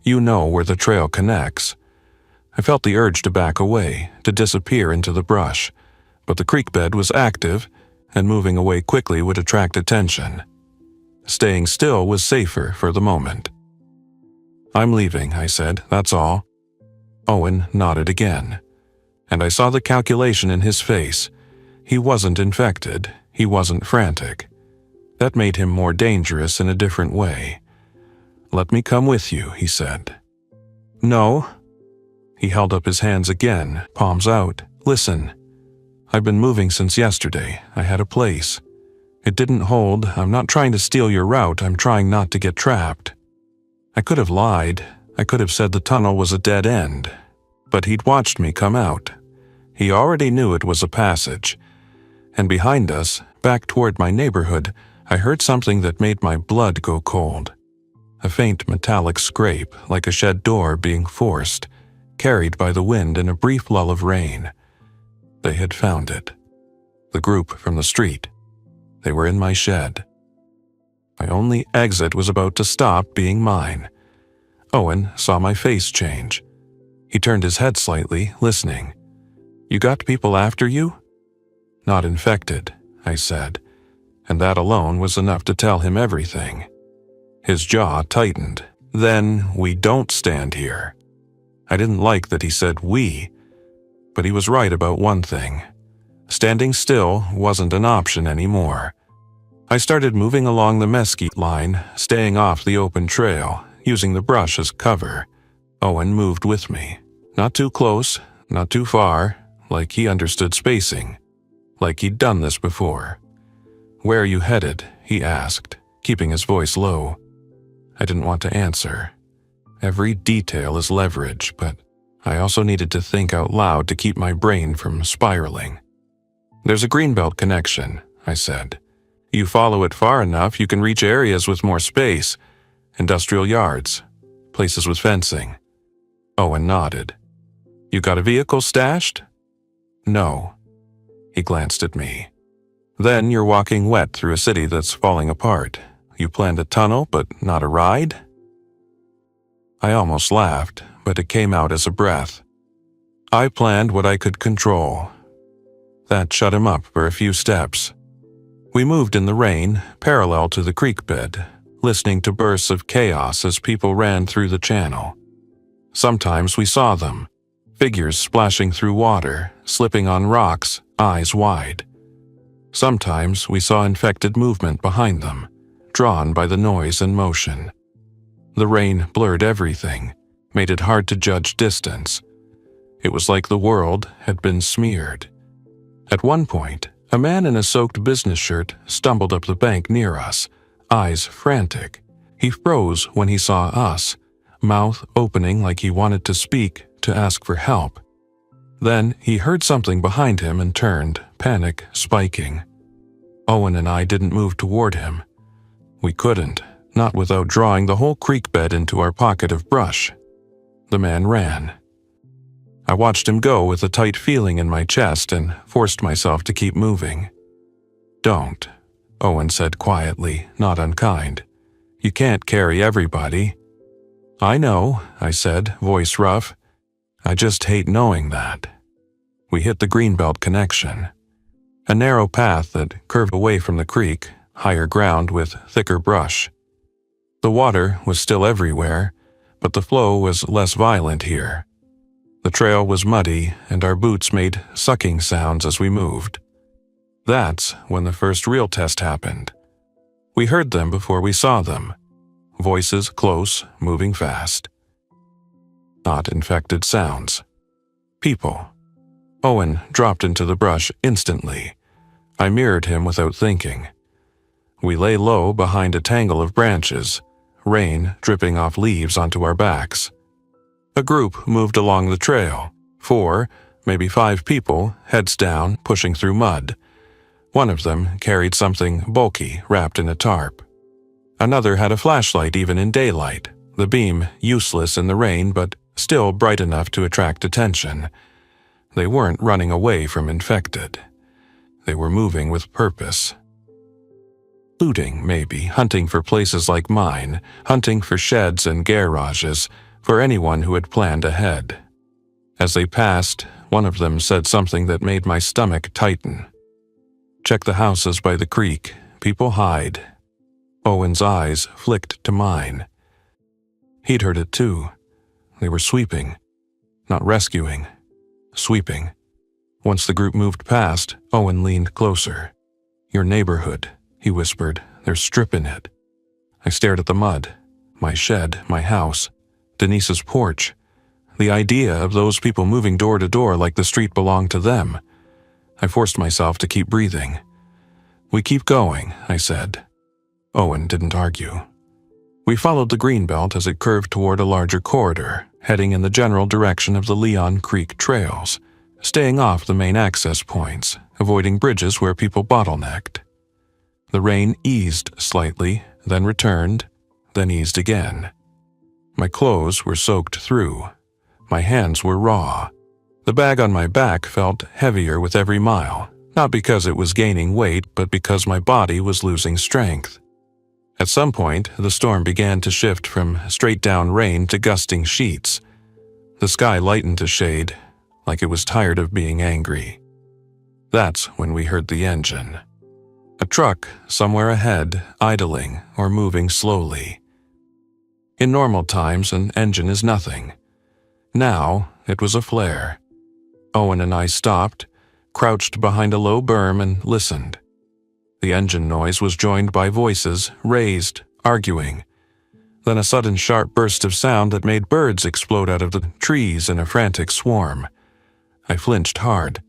You know where the trail connects. I felt the urge to back away, to disappear into the brush, but the creek bed was active, and moving away quickly would attract attention. Staying still was safer for the moment. I'm leaving, I said, that's all. Owen nodded again, and I saw the calculation in his face. He wasn't infected, he wasn't frantic. That made him more dangerous in a different way. Let me come with you, he said. No. He held up his hands again, palms out. Listen. I've been moving since yesterday. I had a place. It didn't hold. I'm not trying to steal your route. I'm trying not to get trapped. I could have lied. I could have said the tunnel was a dead end. But he'd watched me come out. He already knew it was a passage. And behind us, back toward my neighborhood, I heard something that made my blood go cold. A faint metallic scrape, like a shed door being forced, carried by the wind in a brief lull of rain. They had found it. The group from the street. They were in my shed. My only exit was about to stop being mine. Owen saw my face change. He turned his head slightly, listening. You got people after you? Not infected, I said, and that alone was enough to tell him everything. His jaw tightened. Then we don't stand here. I didn't like that he said we, but he was right about one thing. Standing still wasn't an option anymore. I started moving along the mesquite line, staying off the open trail, using the brush as cover. Owen moved with me. Not too close, not too far, like he understood spacing. Like he'd done this before. Where are you headed? He asked, keeping his voice low. I didn't want to answer. Every detail is leverage, but I also needed to think out loud to keep my brain from spiraling. There's a greenbelt connection, I said. You follow it far enough, you can reach areas with more space. Industrial yards, places with fencing. Owen nodded. You got a vehicle stashed? No. He glanced at me. Then you're walking wet through a city that's falling apart. You planned a tunnel, but not a ride? I almost laughed, but it came out as a breath. I planned what I could control. That shut him up for a few steps. We moved in the rain, parallel to the creek bed, listening to bursts of chaos as people ran through the channel. Sometimes we saw them, figures splashing through water, slipping on rocks, eyes wide. Sometimes we saw infected movement behind them, drawn by the noise and motion. The rain blurred everything, made it hard to judge distance. It was like the world had been smeared. At one point, a man in a soaked business shirt stumbled up the bank near us, eyes frantic. He froze when he saw us, mouth opening like he wanted to speak, to ask for help. Then he heard something behind him and turned, panic spiking. Owen and I didn't move toward him. We couldn't, not without drawing the whole creek bed into our pocket of brush. The man ran. I watched him go with a tight feeling in my chest and forced myself to keep moving. Don't, Owen said quietly, not unkind. You can't carry everybody. I know, I said, voice rough. I just hate knowing that. We hit the greenbelt connection. A narrow path that curved away from the creek, higher ground with thicker brush. The water was still everywhere, but the flow was less violent here. The trail was muddy, and our boots made sucking sounds as we moved. That's when the first real test happened. We heard them before we saw them. Voices close, moving fast. not infected sounds. People. Owen dropped into the brush instantly. I mirrored him without thinking. We lay low behind a tangle of branches, rain dripping off leaves onto our backs. A group moved along the trail, 4, maybe 5 people, heads down, pushing through mud. One of them carried something bulky wrapped in a tarp. Another had a flashlight even in daylight, the beam useless in the rain but still bright enough to attract attention. They weren't running away from infected. They were moving with purpose. Looting, maybe, hunting for places like mine, hunting for sheds and garages, for anyone who had planned ahead. As they passed, one of them said something that made my stomach tighten. "Check the houses by the creek. People hide." Owen's eyes flicked to mine. He'd heard it too. They were sweeping. Not rescuing. Sweeping. Once the group moved past, Owen leaned closer. "Your neighborhood," he whispered. "They're stripping it." I stared at the mud. My shed, my house, Denise's porch. The idea of those people moving door to door like the street belonged to them. I forced myself to keep breathing. "We keep going," I said. Owen didn't argue. We followed the greenbelt as it curved toward a larger corridor, heading in the general direction of the Leon Creek trails, staying off the main access points, avoiding bridges where people bottlenecked. The rain eased slightly, then returned, then eased again. My clothes were soaked through. My hands were raw. The bag on my back felt heavier with every mile, not because it was gaining weight, but because my body was losing strength. At some point, the storm began to shift from straight-down rain to gusting sheets. The sky lightened a shade, like it was tired of being angry. That's when we heard the engine. A truck somewhere ahead, idling or moving slowly. In normal times, an engine is nothing. Now, it was a flare. Owen and I stopped, crouched behind a low berm and listened. The engine noise was joined by voices, raised, arguing. Then a sudden sharp burst of sound that made birds explode out of the trees in a frantic swarm. I flinched hard.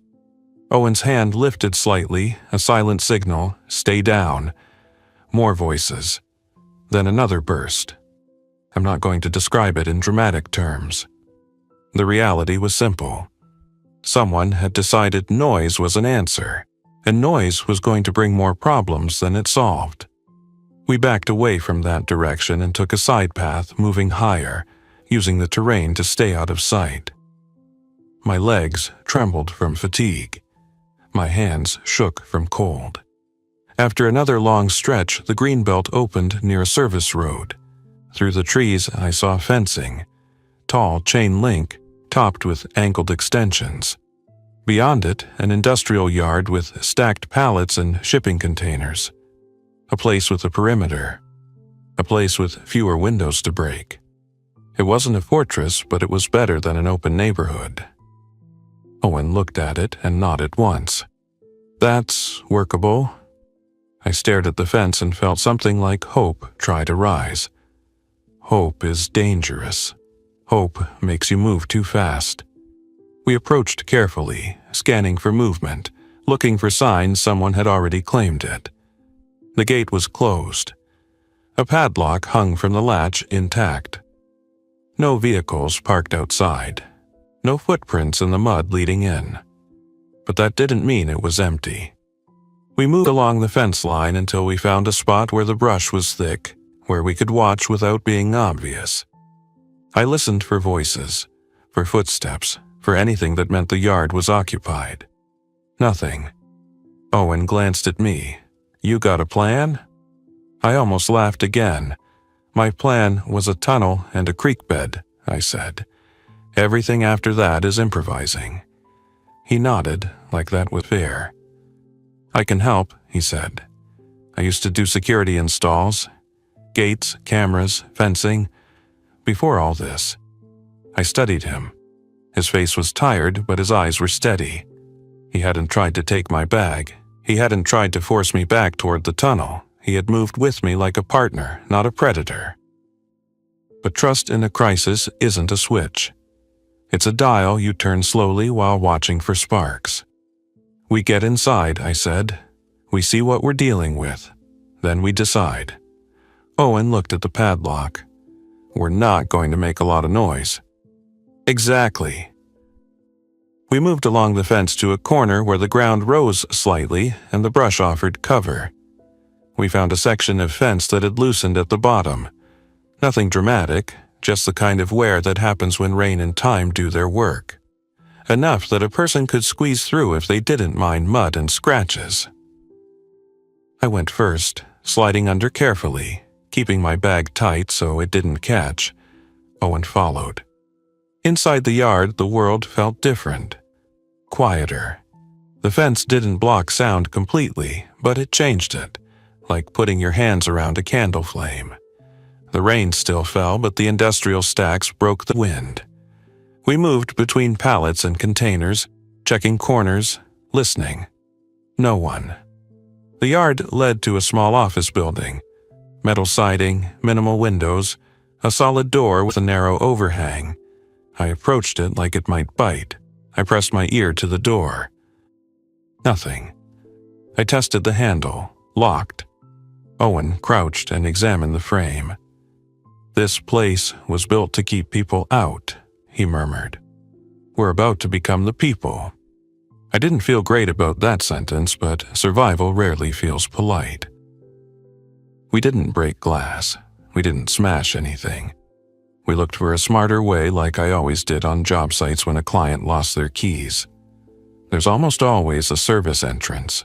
Owen's hand lifted slightly, a silent signal, "Stay down." More voices. Then another burst. I'm not going to describe it in dramatic terms. The reality was simple. Someone had decided noise was an answer, and noise was going to bring more problems than it solved. We backed away from that direction and took a side path, moving higher, using the terrain to stay out of sight. My legs trembled from fatigue. My hands shook from cold. After another long stretch, the greenbelt opened near a service road. Through the trees, I saw fencing, tall chain link, topped with angled extensions. Beyond it, an industrial yard with stacked pallets and shipping containers. A place with a perimeter. A place with fewer windows to break. It wasn't a fortress, but it was better than an open neighborhood. Owen looked at it and nodded once. "That's workable." I stared at the fence and felt something like hope try to rise. Hope is dangerous. Hope makes you move too fast. We approached carefully, scanning for movement, looking for signs someone had already claimed it. The gate was closed. A padlock hung from the latch intact. No vehicles parked outside. No footprints in the mud leading in. But that didn't mean it was empty. We moved along the fence line until we found a spot where the brush was thick, where we could watch without being obvious. I listened for voices, for footsteps, for anything that meant the yard was occupied. Nothing. Owen glanced at me. "You got a plan?" I almost laughed again. "My plan was a tunnel and a creek bed," I said. "Everything after that is improvising." He nodded, like that was fair. "I can help," he said. "I used to do security installs. Gates, cameras, fencing. Before all this." I studied him. His face was tired, but his eyes were steady. He hadn't tried to take my bag. He hadn't tried to force me back toward the tunnel. He had moved with me like a partner, not a predator. But trust in a crisis isn't a switch. It's a dial you turn slowly while watching for sparks. We get inside, I said. We see what we're dealing with. Then we decide. Owen looked at the padlock. We're not going to make a lot of noise. Exactly. We moved along the fence to a corner where the ground rose slightly and the brush offered cover. We found a section of fence that had loosened at the bottom. Nothing dramatic, just the kind of wear that happens when rain and time do their work. Enough that a person could squeeze through if they didn't mind mud and scratches. I went first, sliding under carefully, keeping my bag tight so it didn't catch. Owen followed. Inside the yard, the world felt different. Quieter. The fence didn't block sound completely, but it changed it, like putting your hands around a candle flame. The rain still fell, but the industrial stacks broke the wind. We moved between pallets and containers, checking corners, listening. No one. The yard led to a small office building. Metal siding, minimal windows, a solid door with a narrow overhang. I approached it like it might bite. I pressed my ear to the door. Nothing. I tested the handle, locked. Owen crouched and examined the frame. This place was built to keep people out, he murmured. We're about to become the people. I didn't feel great about that sentence, but survival rarely feels polite. We didn't break glass. We didn't smash anything. We looked for a smarter way like I always did on job sites when a client lost their keys. There's almost always a service entrance,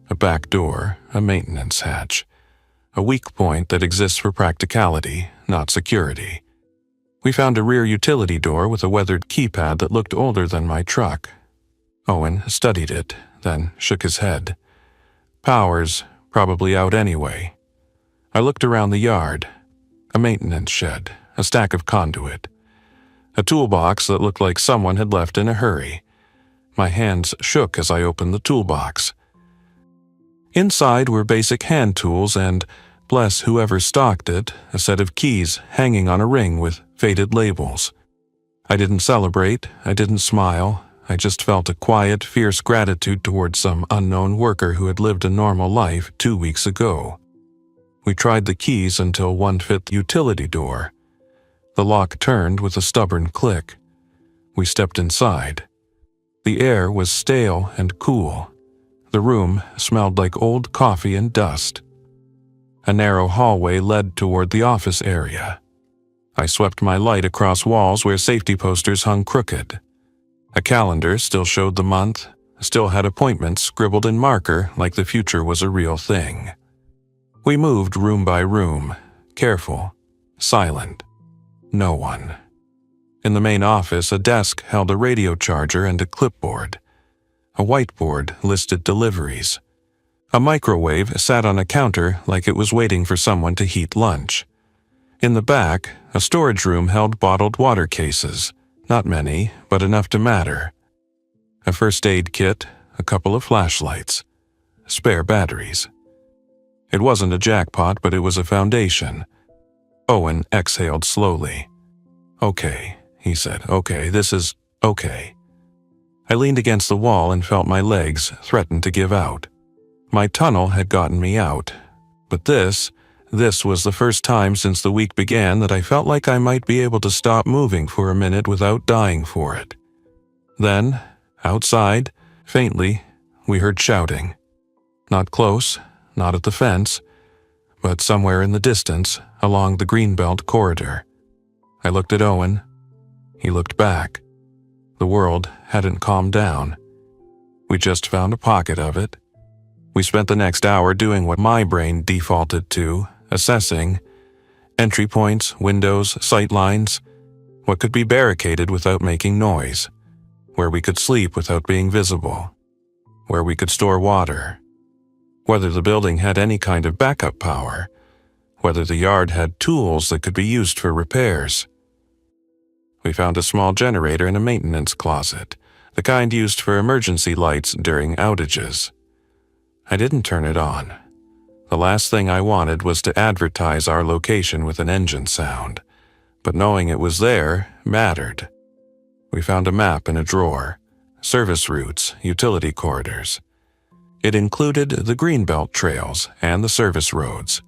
a back door, a maintenance hatch, a weak point that exists for practicality, not security. We found a rear utility door with a weathered keypad that looked older than my truck. Owen studied it, then shook his head. Power's probably out anyway. I looked around the yard. A maintenance shed, a stack of conduit, a toolbox that looked like someone had left in a hurry. My hands shook as I opened the toolbox. Inside were basic hand tools and, bless whoever stocked it, a set of keys hanging on a ring with faded labels. I didn't celebrate, I didn't smile, I just felt a quiet, fierce gratitude towards some unknown worker who had lived a normal life 2 weeks ago. We tried the keys until one fit the utility door. The lock turned with a stubborn click. We stepped inside. The air was stale and cool. The room smelled like old coffee and dust. A narrow hallway led toward the office area. I swept my light across walls where safety posters hung crooked. A calendar still showed the month, still had appointments scribbled in marker like the future was a real thing. We moved room by room, careful, silent. No one. In the main office, a desk held a radio charger and a clipboard. A whiteboard listed deliveries. A microwave sat on a counter like it was waiting for someone to heat lunch. In the back, a storage room held bottled water cases. Not many, but enough to matter. A first aid kit, a couple of flashlights, spare batteries. It wasn't a jackpot, but it was a foundation. Owen exhaled slowly. Okay, he said. Okay, this is okay. I leaned against the wall and felt my legs threaten to give out. My tunnel had gotten me out, but this was the first time since the week began that I felt like I might be able to stop moving for a minute without dying for it. Then, outside, faintly, we heard shouting. Not close, not at the fence, but somewhere in the distance, along the Greenbelt corridor. I looked at Owen. He looked back. The world hadn't calmed down. We just found a pocket of it. We spent the next hour doing what my brain defaulted to, assessing entry points, windows, sight lines, what could be barricaded without making noise, where we could sleep without being visible, where we could store water, whether the building had any kind of backup power, whether the yard had tools that could be used for repairs. We found a small generator in a maintenance closet, the kind used for emergency lights during outages. I didn't turn it on. The last thing I wanted was to advertise our location with an engine sound, but knowing it was there mattered. We found a map in a drawer. Service routes, utility corridors. It included the greenbelt trails and the service roads.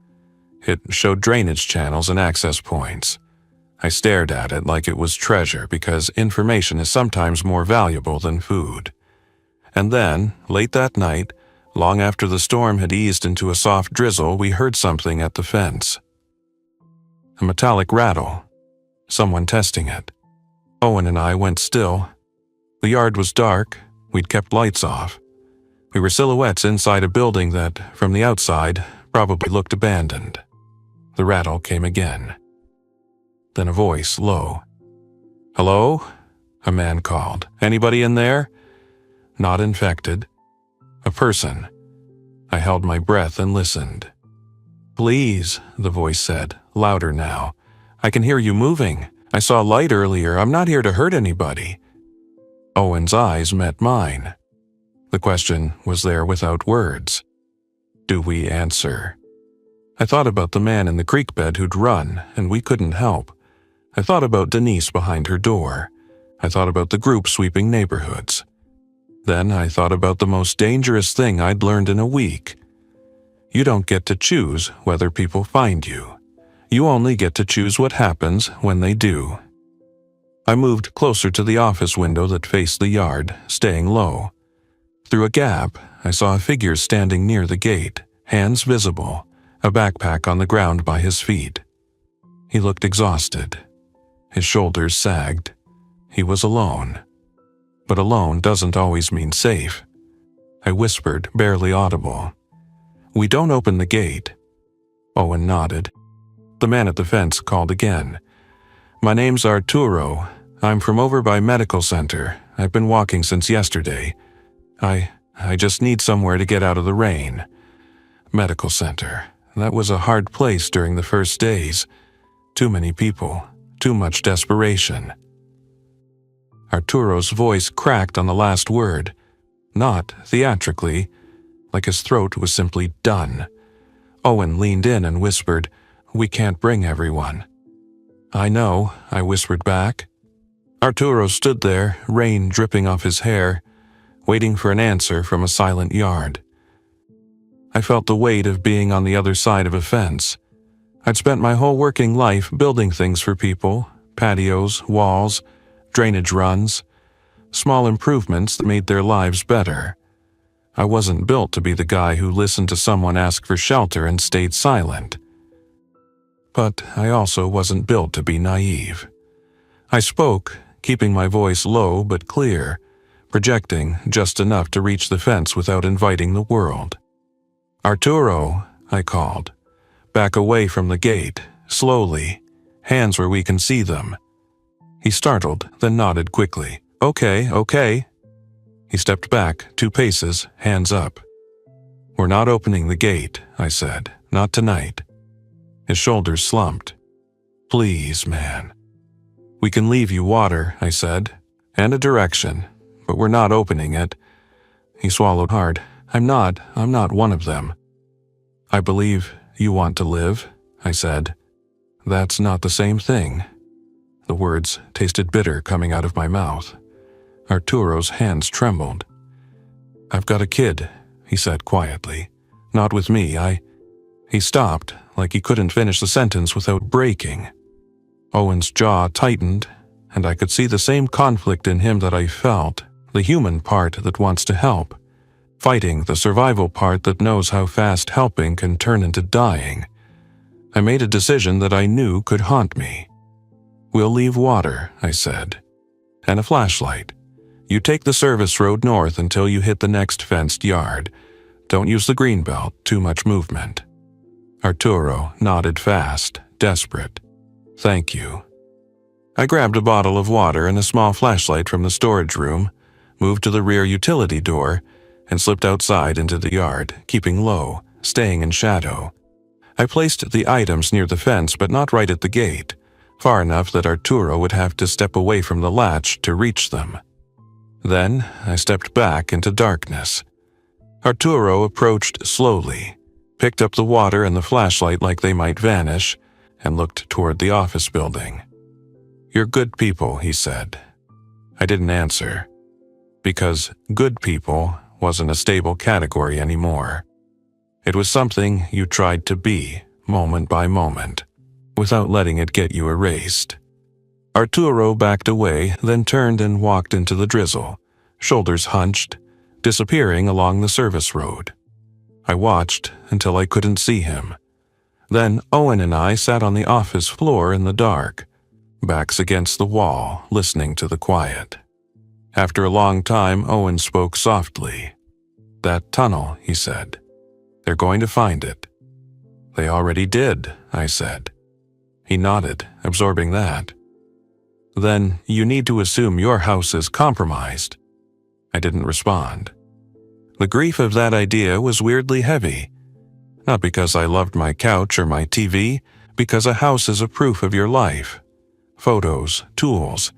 It showed drainage channels and access points. I stared at it like it was treasure because information is sometimes more valuable than food. And then, late that night, long after the storm had eased into a soft drizzle, we heard something at the fence. A metallic rattle. Someone testing it. Owen and I went still. The yard was dark. We'd kept lights off. We were silhouettes inside a building that, from the outside, probably looked abandoned. The rattle came again. Then a voice, low. "Hello?" A man called. "Anybody in there?" Not infected. A person. I held my breath and listened. "Please," the voice said, louder now. "I can hear you moving. I saw light earlier. I'm not here to hurt anybody." Owen's eyes met mine. The question was there without words. Do we answer? I thought about the man in the creek bed who'd run, and we couldn't help. I thought about Denise behind her door. I thought about the group sweeping neighborhoods. Then I thought about the most dangerous thing I'd learned in a week. You don't get to choose whether people find you. You only get to choose what happens when they do. I moved closer to the office window that faced the yard, staying low. Through a gap, I saw a figure standing near the gate, hands visible, a backpack on the ground by his feet. He looked exhausted. His shoulders sagged. He was alone. But alone doesn't always mean safe. I whispered, barely audible. "We don't open the gate." Owen nodded. The man at the fence called again. "My name's Arturo. I'm from over by Medical Center. I've been walking since yesterday. I just need somewhere to get out of the rain." Medical Center. That was a hard place during the first days. Too many people. Too much desperation. Arturo's voice cracked on the last word. Not theatrically, like his throat was simply done. Owen leaned in and whispered, "We can't bring everyone." "I know," I whispered back. Arturo stood there, rain dripping off his hair, waiting for an answer from a silent yard. I felt the weight of being on the other side of a fence. I'd spent my whole working life building things for people, patios, walls, drainage runs, small improvements that made their lives better. I wasn't built to be the guy who listened to someone ask for shelter and stayed silent. But I also wasn't built to be naive. I spoke, keeping my voice low but clear, projecting just enough to reach the fence without inviting the world. "Arturo," I called. "Back away from the gate, slowly, hands where we can see them." He startled, then nodded quickly. Okay. He stepped back 2 paces, hands up. "We're not opening the gate," I said. "Not tonight." His shoulders slumped. "Please, man." "We can leave you water," I said, "and a direction, but we're not opening it." He swallowed hard. I'm not one of them." "I believe you want to live," I said. "That's not the same thing." The words tasted bitter coming out of my mouth. Arturo's hands trembled. "I've got a kid," he said quietly. "Not with me, He stopped, like he couldn't finish the sentence without breaking. Owen's jaw tightened, and I could see the same conflict in him that I felt, the human part that wants to help, fighting the survival part that knows how fast helping can turn into dying. I made a decision that I knew could haunt me. "We'll leave water," I said, "and a flashlight. You take the service road north until you hit the next fenced yard. Don't use the greenbelt, too much movement." Arturo nodded fast, desperate. "Thank you." I grabbed a bottle of water and a small flashlight from the storage room, moved to the rear utility door, and slipped outside into the yard, keeping low, staying in shadow. I placed the items near the fence but not right at the gate, far enough that Arturo would have to step away from the latch to reach them. Then I stepped back into darkness. Arturo approached slowly, picked up the water and the flashlight like they might vanish, and looked toward the office building. "You're good people," he said. I didn't answer, because good people wasn't a stable category anymore. It was something you tried to be, moment by moment, without letting it get you erased. Arturo backed away, then turned and walked into the drizzle, shoulders hunched, disappearing along the service road. I watched until I couldn't see him. Then Owen and I sat on the office floor in the dark, backs against the wall, listening to the quiet. After a long time, Owen spoke softly. "That tunnel," he said. "They're going to find it." "They already did," I said. He nodded, absorbing that. "Then you need to assume your house is compromised." I didn't respond. The grief of that idea was weirdly heavy. Not because I loved my couch or my TV, because a house is a proof of your life. Photos, tools,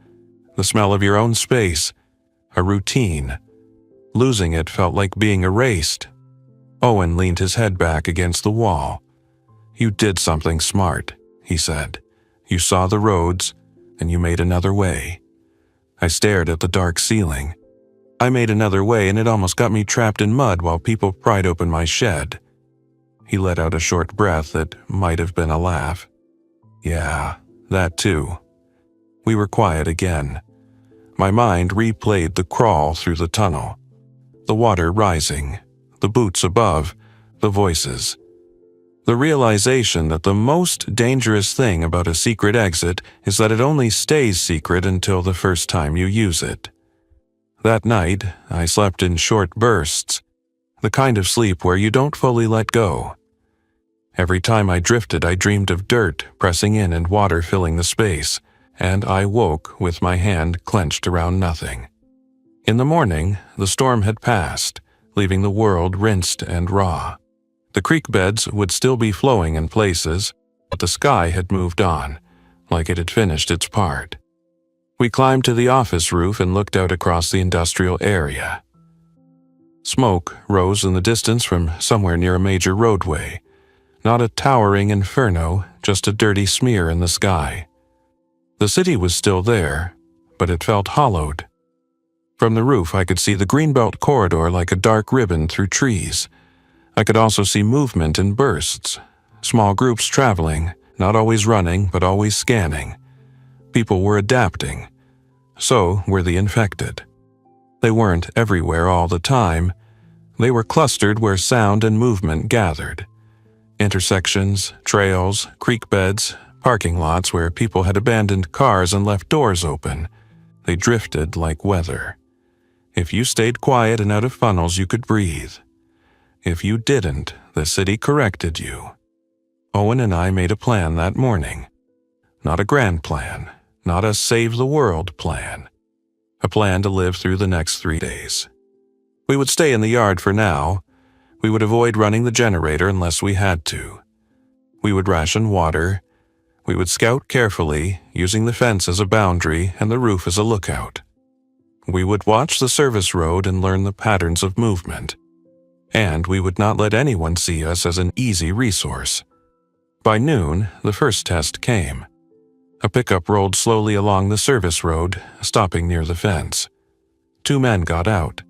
the smell of your own space, a routine. Losing it felt like being erased. Owen leaned his head back against the wall. "You did something smart," he said. "You saw the roads, and you made another way." I stared at the dark ceiling. I made another way, and it almost got me trapped in mud while people pried open my shed. He let out a short breath that might have been a laugh. "Yeah, that too." We were quiet again. My mind replayed the crawl through the tunnel. The water rising, the boots above, the voices. The realization that the most dangerous thing about a secret exit is that it only stays secret until the first time you use it. That night, I slept in short bursts, the kind of sleep where you don't fully let go. Every time I drifted, I dreamed of dirt pressing in and water filling the space, and I woke with my hand clenched around nothing. In the morning, the storm had passed, leaving the world rinsed and raw. The creek beds would still be flowing in places, but the sky had moved on, like it had finished its part. We climbed to the office roof and looked out across the industrial area. Smoke rose in the distance from somewhere near a major roadway. Not a towering inferno, just a dirty smear in the sky. The city was still there, but it felt hollowed. From the roof, I could see the Greenbelt corridor like a dark ribbon through trees. I could also see movement in bursts, small groups traveling, not always running, but always scanning. People were adapting. So were the infected. They weren't everywhere all the time. They were clustered where sound and movement gathered. Intersections, trails, creek beds, parking lots where people had abandoned cars and left doors open. They drifted like weather. If you stayed quiet and out of funnels, you could breathe. If you didn't, the city corrected you. Owen and I made a plan that morning. Not a grand plan, not a save-the-world plan. A plan to live through the next 3 days. We would stay in the yard for now. We would avoid running the generator unless we had to. We would ration water. We would scout carefully, using the fence as a boundary and the roof as a lookout. We would watch the service road and learn the patterns of movement. And we would not let anyone see us as an easy resource. By noon, the first test came. A pickup rolled slowly along the service road, stopping near the fence. 2 men got out.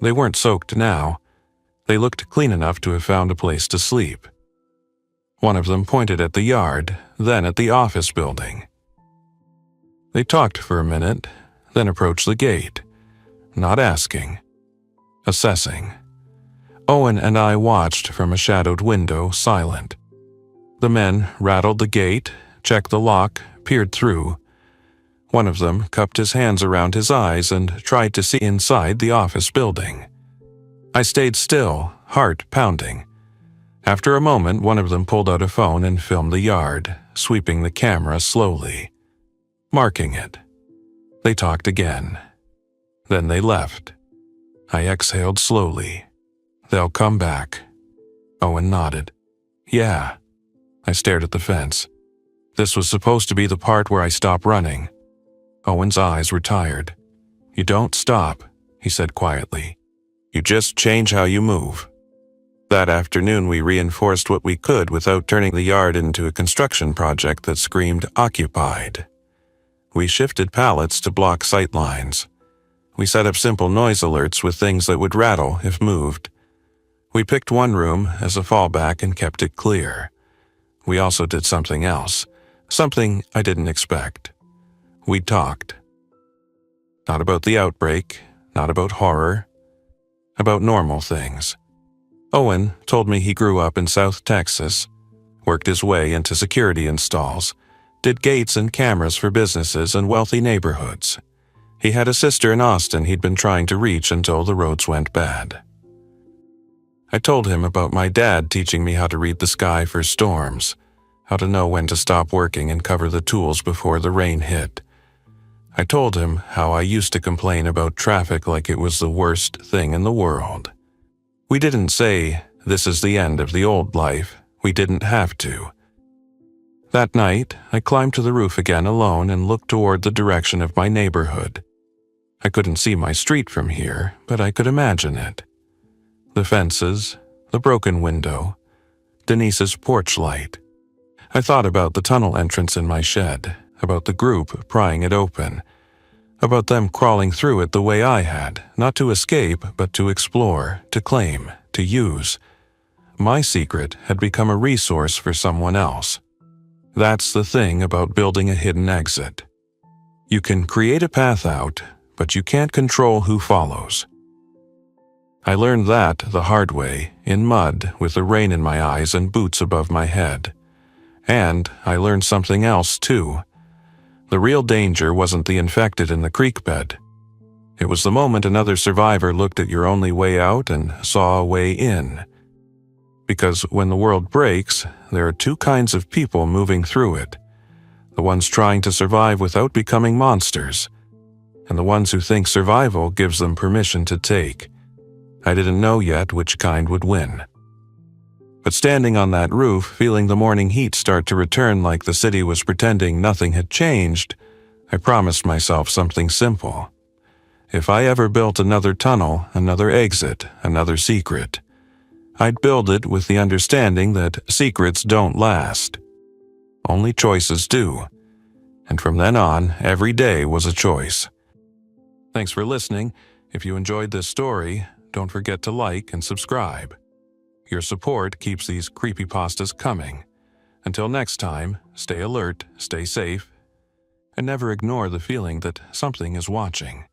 They weren't soaked now. They looked clean enough to have found a place to sleep. One of them pointed at the yard, then at the office building. They talked for a minute, then approached the gate, not asking, assessing. Owen and I watched from a shadowed window, silent. The men rattled the gate, checked the lock, peered through. One of them cupped his hands around his eyes and tried to see inside the office building. I stayed still, heart pounding. After a moment, one of them pulled out a phone and filmed the yard, sweeping the camera slowly, marking it. They talked again. Then they left. I exhaled slowly. They'll come back. Owen nodded. Yeah. I stared at the fence. This was supposed to be the part where I stop running. Owen's eyes were tired. You don't stop, he said quietly. You just change how you move. That afternoon we reinforced what we could without turning the yard into a construction project that screamed occupied. We shifted pallets to block sight lines. We set up simple noise alerts with things that would rattle if moved. We picked one room as a fallback and kept it clear. We also did something else, something I didn't expect. We talked. Not about the outbreak, not about horror, about normal things. Owen told me he grew up in South Texas, worked his way into security installs, did gates and cameras for businesses in wealthy neighborhoods. He had a sister in Austin he'd been trying to reach until the roads went bad. I told him about my dad teaching me how to read the sky for storms, how to know when to stop working and cover the tools before the rain hit. I told him how I used to complain about traffic like it was the worst thing in the world. We didn't say, "This is the end of the old life." We didn't have to. That night, I climbed to the roof again alone and looked toward the direction of my neighborhood. I couldn't see my street from here, but I could imagine it. The fences, the broken window, Denise's porch light. I thought about the tunnel entrance in my shed, about the group prying it open, about them crawling through it the way I had, not to escape, but to explore, to claim, to use. My secret had become a resource for someone else. That's the thing about building a hidden exit. You can create a path out, but you can't control who follows. I learned that the hard way, in mud, with the rain in my eyes and boots above my head. And I learned something else, too. The real danger wasn't the infected in the creek bed. It was the moment another survivor looked at your only way out and saw a way in. Because when the world breaks, there are two kinds of people moving through it. The ones trying to survive without becoming monsters, and the ones who think survival gives them permission to take. I didn't know yet which kind would win. But standing on that roof, feeling the morning heat start to return like the city was pretending nothing had changed, I promised myself something simple. If I ever built another tunnel, another exit, another secret, I'd build it with the understanding that secrets don't last. Only choices do. And from then on, every day was a choice. Thanks for listening. If you enjoyed this story, don't forget to like and subscribe. Your support keeps these creepypastas coming. Until next time, stay alert, stay safe, and never ignore the feeling that something is watching.